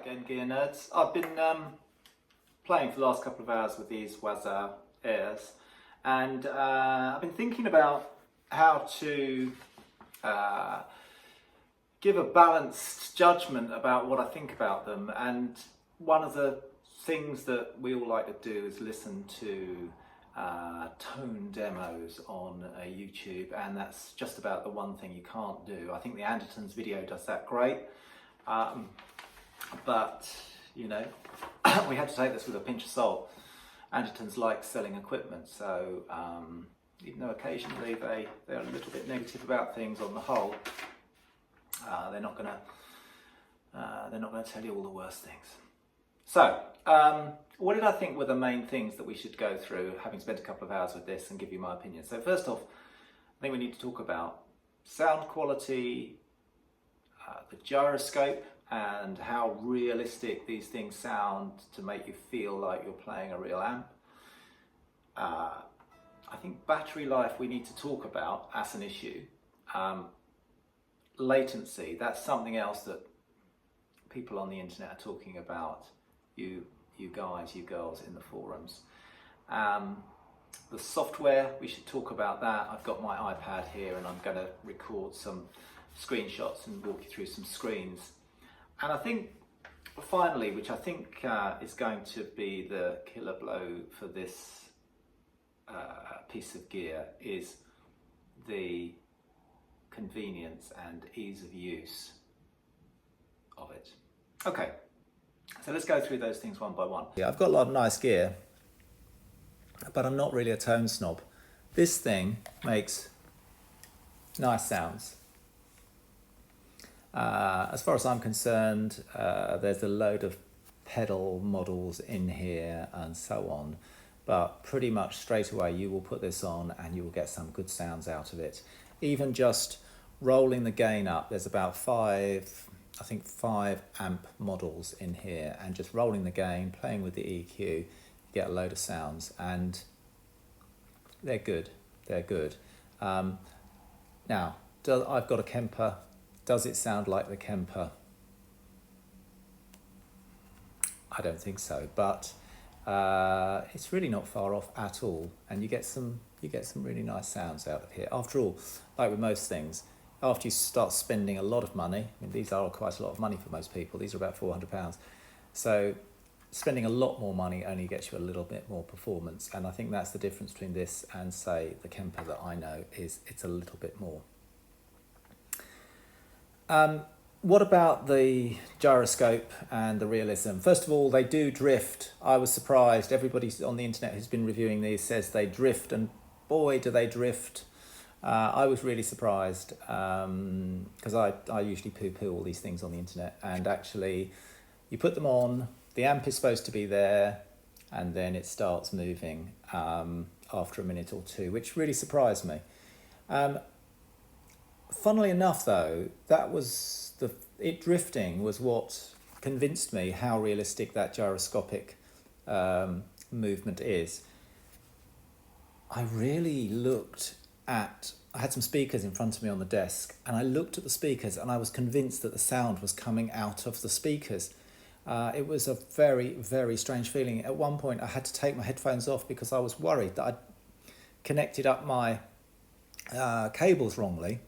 again, Gear Nerds. I've been playing for the last couple of hours with these Waza Airs, and I've been thinking about how to give a balanced judgment about what I think about them. And one of the things that we all like to do is listen to tone demos on YouTube, and that's just about the one thing you can't do. I think the Andertons video does that great, but you know, we had to take this with a pinch of salt. Andertons like selling equipment, so even though occasionally they're a little bit negative about things, on the whole, they're not gonna tell you all the worst things. So, what did I think were the main things that we should go through, having spent a couple of hours with this, and give you my opinion? So first off, I think we need to talk about sound quality, the gyroscope, and how realistic these things sound to make you feel like you're playing a real amp. I think battery life we need to talk about as an issue. Latency, that's something else that people on the internet are talking about. You guys, you girls in the forums. The software, we should talk about that. I've got my iPad here and I'm going to record some screenshots and walk you through some screens. And I think finally, which I think is going to be the killer blow for this piece of gear, is the convenience and ease of use of it. Okay. So let's go through those things one by one. Yeah, I've got a lot of nice gear, but I'm not really a tone snob. This thing makes nice sounds. As far as I'm concerned, there's a load of pedal models in here and so on, but pretty much straight away you will put this on and you will get some good sounds out of it. Even just rolling the gain up, there's about five amp models in here, and just rolling the gain, playing with the EQ, you get a load of sounds, and they're good. Now, I've got a Kemper. Does it sound like the Kemper? I don't think so, but it's really not far off at all, and you get some really nice sounds out of here. After all, like with most things, after you start spending a lot of money, I mean, these are quite a lot of money for most people, these are about £400, so spending a lot more money only gets you a little bit more performance, and I think that's the difference between this and, say, the Kemper that I know, is it's a little bit more. What about the gyroscope and the realism? First of all, they do drift. I was surprised. Everybody on the internet who's been reviewing these says they drift, and boy do they drift. I was really surprised because I usually poo-poo all these things on the internet, and actually you put them on, the amp is supposed to be there, and then it starts moving after a minute or two, which really surprised me. Funnily enough though, it drifting was what convinced me how realistic that gyroscopic movement is. I really I had some speakers in front of me on the desk, and I looked at the speakers and I was convinced that the sound was coming out of the speakers. It was a very, very strange feeling. At one point I had to take my headphones off because I was worried that I'd connected up my cables wrongly,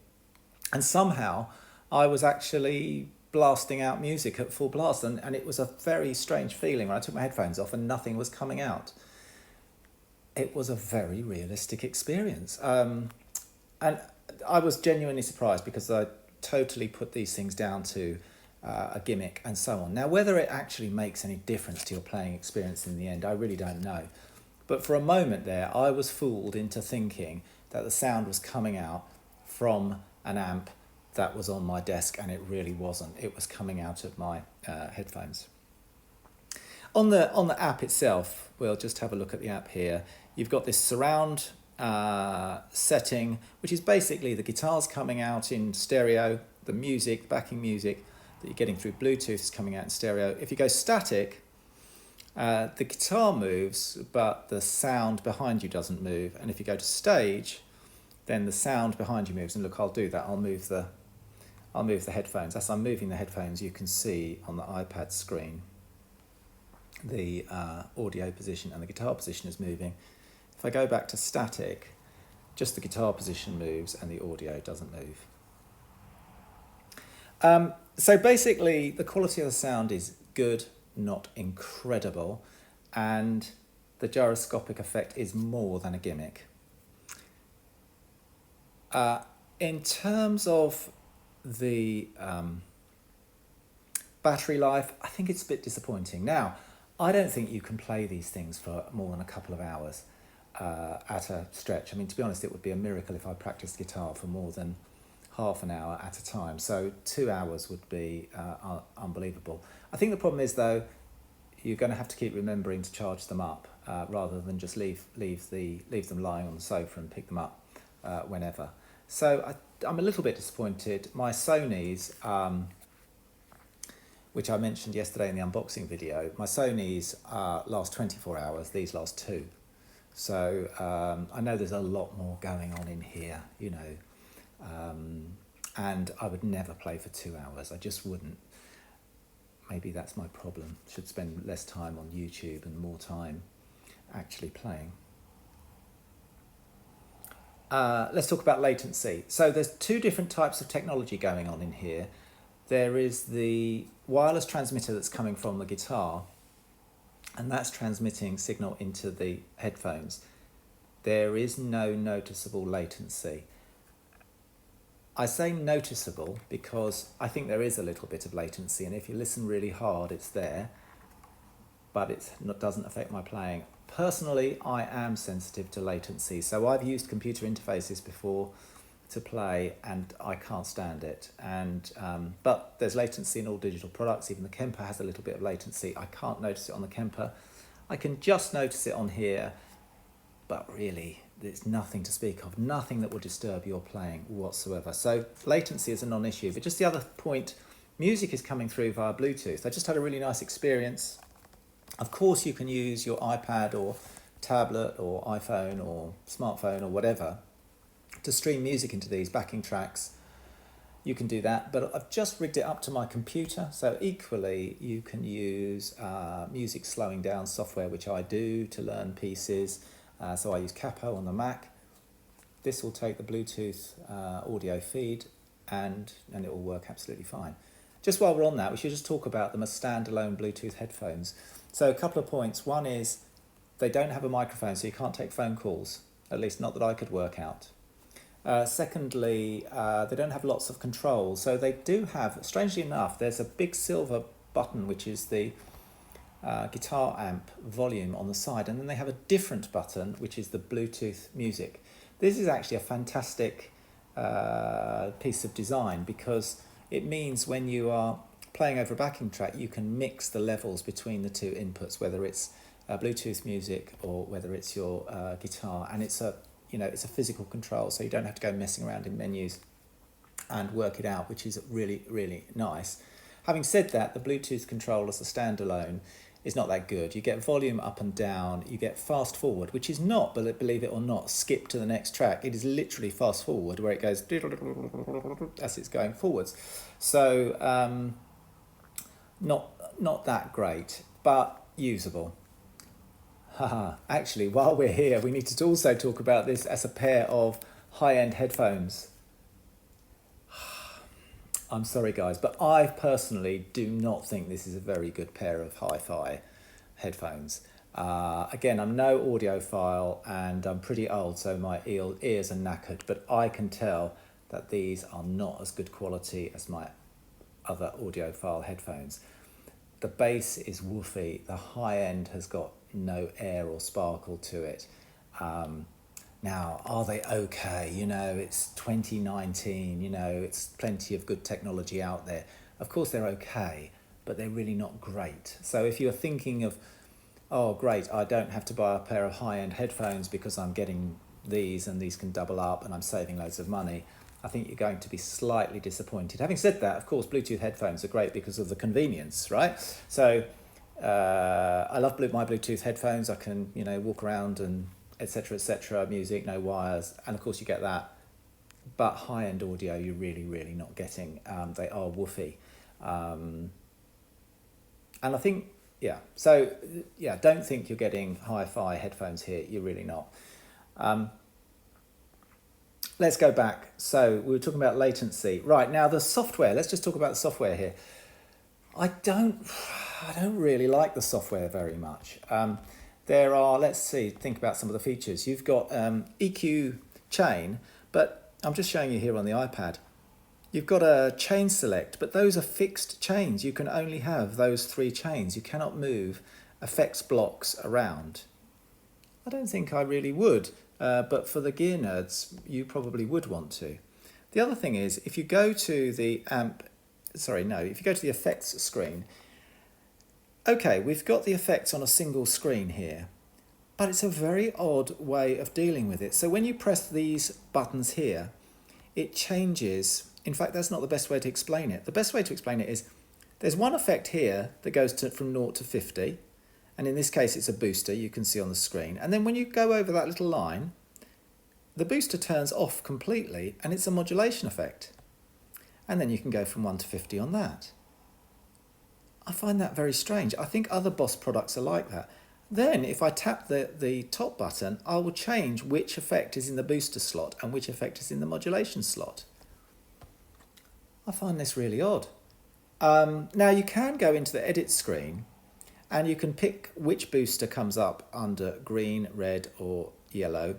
and somehow I was actually blasting out music at full blast, and it was a very strange feeling when I took my headphones off and nothing was coming out. It was a very realistic experience. And I was genuinely surprised because I totally put these things down to a gimmick and so on. Now, whether it actually makes any difference to your playing experience in the end, I really don't know. But for a moment there, I was fooled into thinking that the sound was coming out from an amp that was on my desk, and it really wasn't. It was coming out of my headphones. On the app itself, we'll just have a look at the app here. You've got this surround setting, which is basically the guitars coming out in stereo, the music, backing music that you're getting through Bluetooth is coming out in stereo. If you go static, the guitar moves, but the sound behind you doesn't move. And if you go to stage, then the sound behind you moves. And look, I'll do that. I'll move I'll move the headphones. As I'm moving the headphones, you can see on the iPad screen the audio position and the guitar position is moving. If I go back to static, just the guitar position moves and the audio doesn't move. So basically, the quality of the sound is good, not incredible, and the gyroscopic effect is more than a gimmick. In terms of the battery life, I think it's a bit disappointing. Now, I don't think you can play these things for more than a couple of hours at a stretch. I mean, to be honest, it would be a miracle if I practiced guitar for more than half an hour at a time. So 2 hours would be unbelievable. I think the problem is, though, you're going to have to keep remembering to charge them up rather than just leave them lying on the sofa and pick them up whenever. So I'm a little bit disappointed. My Sonys, which I mentioned yesterday in the unboxing video, my Sonys last 24 hours, these last 2. So I know there's a lot more going on in here, you know, and I would never play for 2 hours. I just wouldn't. Maybe that's my problem. Should spend less time on YouTube and more time actually playing. Let's talk about latency. So there's 2 different types of technology going on in here. There is the wireless transmitter that's coming from the guitar, and that's transmitting signal into the headphones. There is no noticeable latency. I say noticeable because I think there is a little bit of latency, and if you listen really hard, it's there, but it doesn't affect my playing. Personally, I am sensitive to latency, so I've used computer interfaces before to play, and I can't stand it. And but there's latency in all digital products. Even the Kemper has a little bit of latency. I can't notice it on the Kemper. I can just notice it on here, but really, there's nothing to speak of, nothing that will disturb your playing whatsoever. So latency is a non-issue. But just the other point, music is coming through via Bluetooth. I just had a really nice experience. Of course, you can use your iPad or tablet or iPhone or smartphone or whatever to stream music into these backing tracks. You can do that, but I've just rigged it up to my computer. So equally, you can use music slowing down software, which I do to learn pieces. So I use Capo on the Mac. This will take the Bluetooth audio feed and it will work absolutely fine. Just while we're on that, we should just talk about them as standalone Bluetooth headphones. So a couple of points. One is they don't have a microphone, so you can't take phone calls, at least not that I could work out. Secondly, they don't have lots of controls. So they do have, strangely enough, there's a big silver button, which is the guitar amp volume on the side, and then they have a different button, which is the Bluetooth music. This is actually a fantastic piece of design because it means when you are playing over a backing track, you can mix the levels between the 2 inputs, whether it's Bluetooth music or whether it's your guitar, and it's a physical control, so you don't have to go messing around in menus and work it out, which is really, really nice. Having said that, the Bluetooth control as a standalone is not that good. You get volume up and down, you get fast forward, which is not, believe it or not, skip to the next track. It is literally fast forward, where it goes as it's going forwards. So not that great, but usable. Actually, while we're here, we need to also talk about this as a pair of high-end headphones. I'm sorry, guys, but I personally do not think this is a very good pair of hi-fi headphones. Again, I'm no audiophile and I'm pretty old, so my ears are knackered, but I can tell that these are not as good quality as my other audiophile headphones. The bass is woofy, the high end has got no air or sparkle to it. Now, are they okay? It's 2019, it's plenty of good technology out there. Of course they're okay, but they're really not great. So if you're thinking of, oh great, I don't have to buy a pair of high-end headphones because I'm getting these and these can double up and I'm saving loads of money, I think you're going to be slightly disappointed. Having said that, of course, Bluetooth headphones are great because of the convenience, right? So I love my Bluetooth headphones. I can, walk around and etc., music, no wires. And of course you get that but high-end audio you're really not getting. They are woofy. And I think, don't think you're getting hi-fi headphones here. You're really not. Let's go back. So we were talking about latency. Right, now the software. Let's just talk about the software here. I don't really like the software very much. There are, think about some of the features. You've got EQ chain, but I'm just showing you here on the iPad. You've got a chain select, but those are fixed chains. You can only have those 3 chains. You cannot move effects blocks around. I don't think I really would, but for the gear nerds, you probably would want to. The other thing is, if you go to the if you go to the effects screen, okay, we've got the effects on a single screen here, but it's a very odd way of dealing with it. So when you press these buttons here, it changes. In fact, that's not the best way to explain it. The best way to explain it is there's one effect here that goes from 0 to 50. And in this case, it's a booster, you can see on the screen. And then when you go over that little line, the booster turns off completely and it's a modulation effect. And then you can go from 1 to 50 on that. I find that very strange. I think other Boss products are like that. Then if I tap the top button, I will change which effect is in the booster slot and which effect is in the modulation slot. I find this really odd. Now you can go into the edit screen and you can pick which booster comes up under green, red or yellow,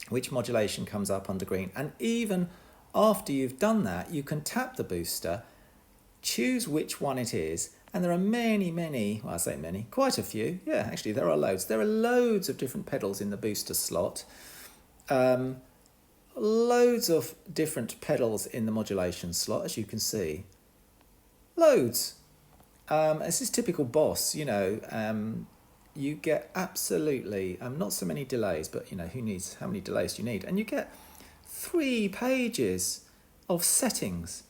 which modulation comes up under green. And even after you've done that, you can tap the booster, choose which one it is, and there are quite a few. Yeah, actually there are loads. There are loads of different pedals in the booster slot. Loads of different pedals in the modulation slot, as you can see. Loads. This is typical Boss, you get absolutely, not so many delays, but how many delays do you need? And you get 3 pages of settings.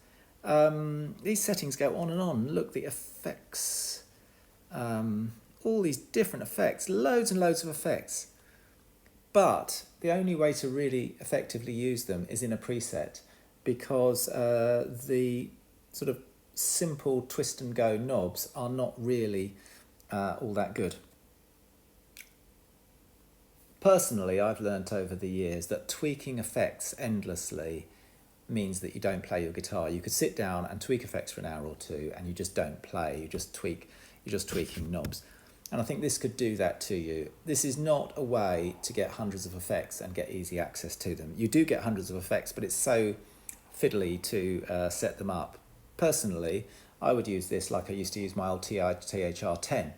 These settings go on and on. Look, the effects, all these different effects, loads and loads of effects. But the only way to really effectively use them is in a preset, because the sort of simple twist and go knobs are not really all that good. Personally, I've learnt over the years that tweaking effects endlessly means that you don't play your guitar. You could sit down and tweak effects for an hour or 2 and you just don't play, you're just tweaking knobs. And I think this could do that to you. This is not a way to get hundreds of effects and get easy access to them. You do get hundreds of effects, but it's so fiddly to set them up. Personally, I would use this like I used to use my old THR-10.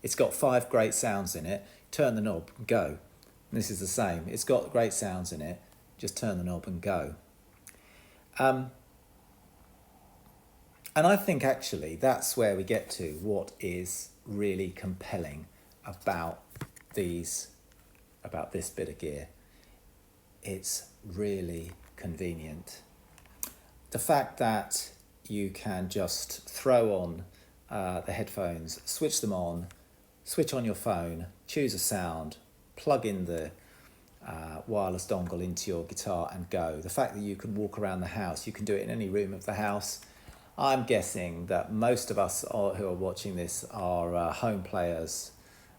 It's got 5 great sounds in it, turn the knob, go. And this is the same. It's got great sounds in it, just turn the knob and go. And I think actually that's where we get to what is really compelling about this bit of gear. It's really convenient. The fact that you can just throw on the headphones, switch them on, switch on your phone, choose a sound, plug in the wireless dongle into your guitar and go. The fact that you can walk around the house, you can do it in any room of the house. I'm guessing that most of us who are watching this are home players.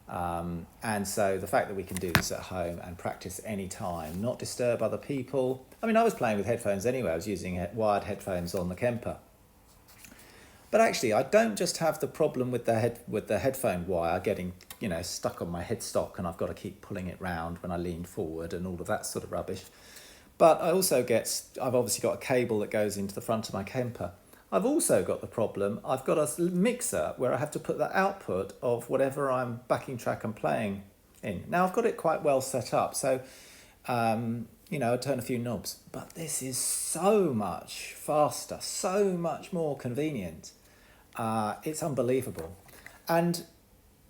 And so the fact that we can do this at home and practice any time, not disturb other people. I mean, I was playing with headphones anyway. I was using wired headphones on the Kemper. But actually, I don't just have the problem with the headphone wire getting, stuck on my headstock and I've got to keep pulling it round when I lean forward and all of that sort of rubbish. But I've obviously got a cable that goes into the front of my Kemper. I've also got the problem, I've got a mixer where I have to put the output of whatever I'm backing track and playing in. Now I've got it quite well set up, so I turn a few knobs, but this is so much faster, so much more convenient. It's unbelievable. And,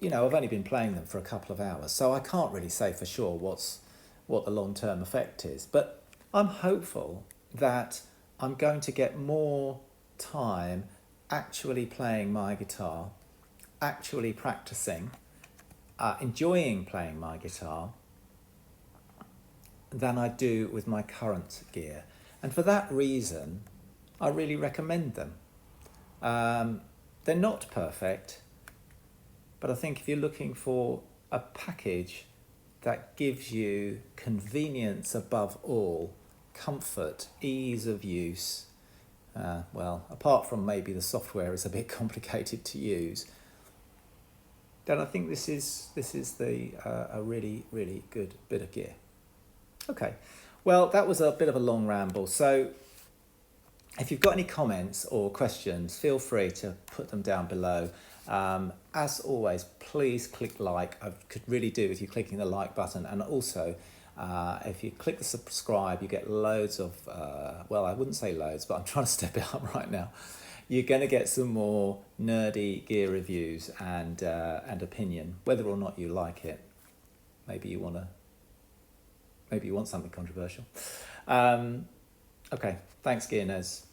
I've only been playing them for a couple of hours, so I can't really say for sure what the long-term effect is. But I'm hopeful that I'm going to get more time actually playing my guitar, actually practicing, enjoying playing my guitar than I do with my current gear. And for that reason, I really recommend them. They're not perfect, but I think if you're looking for a package that gives you convenience above all, comfort, ease of use, well, apart from maybe the software is a bit complicated to use, then I think this is a really, really good bit of gear. Okay, well, that was a bit of a long ramble. So if you've got any comments or questions, feel free to put them down below. As always, please click like. I could really do with you clicking the like button. And also, if you click the subscribe, you get loads of, well, I wouldn't say loads, but I'm trying to step it up right now. You're going to get some more nerdy gear reviews and opinion, whether or not you like it. Maybe you want something controversial. Okay, thanks, Gear Nerds.